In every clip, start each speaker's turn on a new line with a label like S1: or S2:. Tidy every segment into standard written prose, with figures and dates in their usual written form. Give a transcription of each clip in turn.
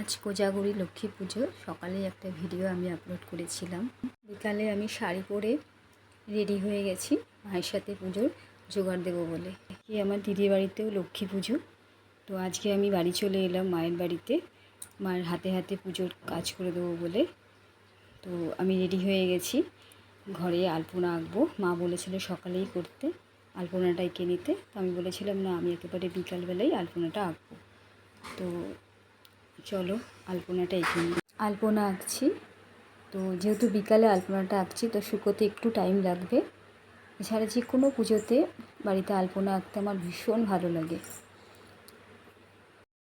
S1: আজ কোজাগরি লক্ষ্মী পুজো সকালে একটা ভিডিও আমি আপলোড করেছিলাম। বিকালে আমি শাড়ি পরে রেডি হয়ে গেছি মায়ের সাথে পুজোর জোগাড় দেবো বলে। কি আমার দিদির বাড়িতেও লক্ষ্মী পুজো, তো আজকে আমি বাড়ি চলে এলাম মায়ের বাড়িতে মায়ের হাতে হাতে পুজোর কাজ করে দেবো বলে। তো আমি রেডি হয়ে গেছি, ঘরে আলপনা আঁকবো। মা বলেছিল সকালেই করতে, আলপনাটা এঁকে নিতে। তো আমি বলেছিলাম না, আমি একেবারে বিকালবেলায় আলপনাটা আঁকবো। তো চলো আলপনাটা এঁকে নিই। আলপনা আঁকছি, তো যেহেতু বিকালে আলপনাটা আঁকছি তো শুকোতে একটু টাইম লাগবে। এছাড়া যে কোনো পুজোতে বাড়িতে আলপনা আঁকতে আমার ভীষণ ভালো লাগে।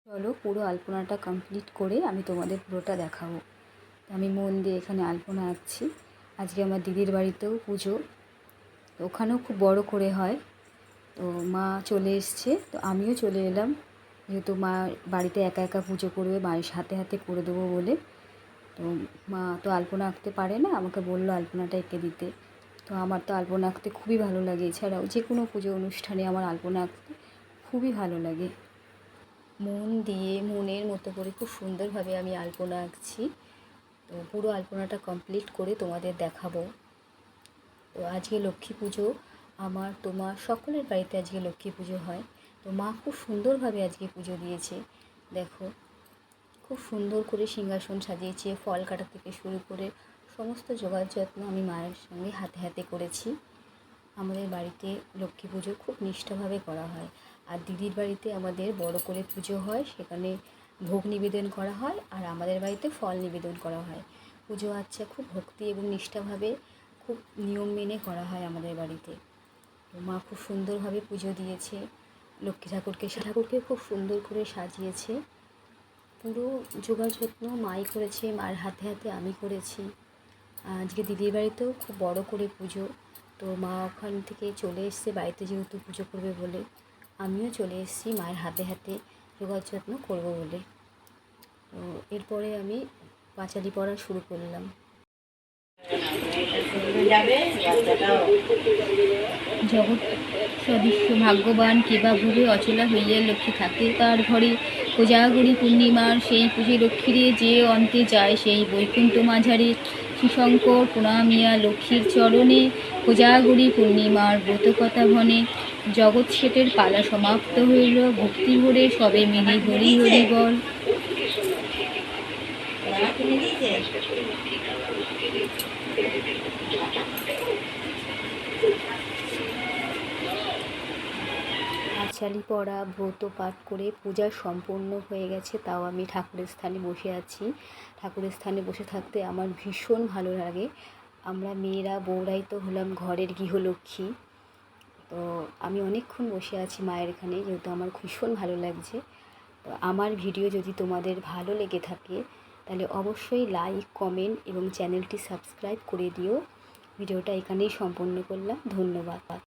S1: চলো পুরো আলপনাটা কমপ্লিট করে আমি তোমাদের পুরোটা দেখাবো। আমি মন দিয়ে এখানে আলপনা আঁকছি। আজকে আমার দিদির বাড়িতেও পুজো, তো ওখানেও খুব বড় করে হয়। তো মা চলে এসছে, তো আমিও চলে এলাম, যেহেতু মা বাড়িতে একা একা পুজো করবে, মায়ের হাতে হাতে করে দেবো বলে। তো মা তো আলপনা আঁকতে পারে না, আমাকে বললো আলপনাটা এঁকে দিতে। তো আমার তো আলপনা আঁকতে খুবই ভালো লাগে। এছাড়াও যে কোনো পুজো অনুষ্ঠানে আমার আলপনা আঁকতে খুবই ভালো লাগে। মন দিয়ে মনের মতো করে খুব সুন্দরভাবে আমি আলপনা আঁকছি। তো পুরো আলপনাটা কমপ্লিট করে তোমাদের দেখাবো। তো আজকে লক্ষ্মী পুজো, আমার তোমার সকলের বাড়িতে আজকে লক্ষ্মী পুজো হয়। তো মা খুব সুন্দরভাবে আজকে পুজো দিয়েছে। দেখো খুব সুন্দর করে সিংহাসন সাজিয়েছে, ফল কাটা থেকে শুরু করে সমস্ত জোগাড় যত্ন আমি মায়ের সঙ্গে হাতে হাতে করেছি। আমাদের বাড়িতে লক্ষ্মী পুজো খুব নিষ্ঠাভাবে করা হয়। আর দিদির বাড়িতে আমাদের বড় করে পুজো হয়, সেখানে ভোগ নিবেদন করা হয়, আর আমাদের বাড়িতে ফল নিবেদন করা হয়। পুজো আচ্ছা খুব ভক্তি এবং নিষ্ঠাভাবে খুব নিয়ম মেনে করা হয় আমাদের বাড়িতে। তো মা খুব সুন্দরভাবে পুজো দিয়েছে। লক্ষ্মী ঠাকুরকে খুব সুন্দর করে সাজিয়েছে। পুরো যোগাড় যত্ন মাই করেছে, মার হাতে হাতে আমি করেছি। আজকে দিদির বাড়িতেও খুব বড় করে পুজো। তো মা ওখান থেকে চলে এসছে বাড়িতে, যেহেতু পুজো করবে বলে। আমিও চলে এসেছি মায়ের হাতে হাতে যোগাড় যত্ন করবো বলে। তো এরপরে আমি পাঁচালি পড়া শুরু করলাম। জগৎ সদৃশ্য ভাগ্যবান কেবা ভুবে অচলা হইয়া লক্ষ্মী থাকে তার ঘরে। কোজাগরি পূর্ণিমার সেই পুজো লক্ষ্মীরে যে অন্তে যায় সেই বৈকুণ্ঠ মাঝারে। শ্রীশঙ্কর প্রণামিয়া লক্ষ্মীর চরণে কোজাগরি পূর্ণিমার ব্রতকথা ভনে। জগৎ শেঠের পালা সমাপ্ত হইল, ভক্তি ভরে সবে মিলে হরি হরি বল। পাঁচালি পড়া ব্রত পাঠ করে পূজা সম্পূর্ণ হয়ে গেছে। তাও আমি ঠাকুরের স্থানে বসে আছি। ঠাকুরের স্থানে বসে থাকতে আমার ভীষণ ভালো লাগে। আমরা মেয়েরা বউরাই তো হলাম ঘরের গৃহলক্ষ্মী। তো আমি অনেকক্ষণ বসে আছি মায়ের এখানে, যেহেতু আমার ভীষণ ভালো লাগছে। তো আমার ভিডিও যদি তোমাদের ভালো লেগে থাকে তাহলে অবশ্যই লাইক, কমেন্ট এবং চ্যানেলটি সাবস্ক্রাইব করে দিও। ভিডিওটা এখানেই সম্পন্ন করলাম। ধন্যবাদ।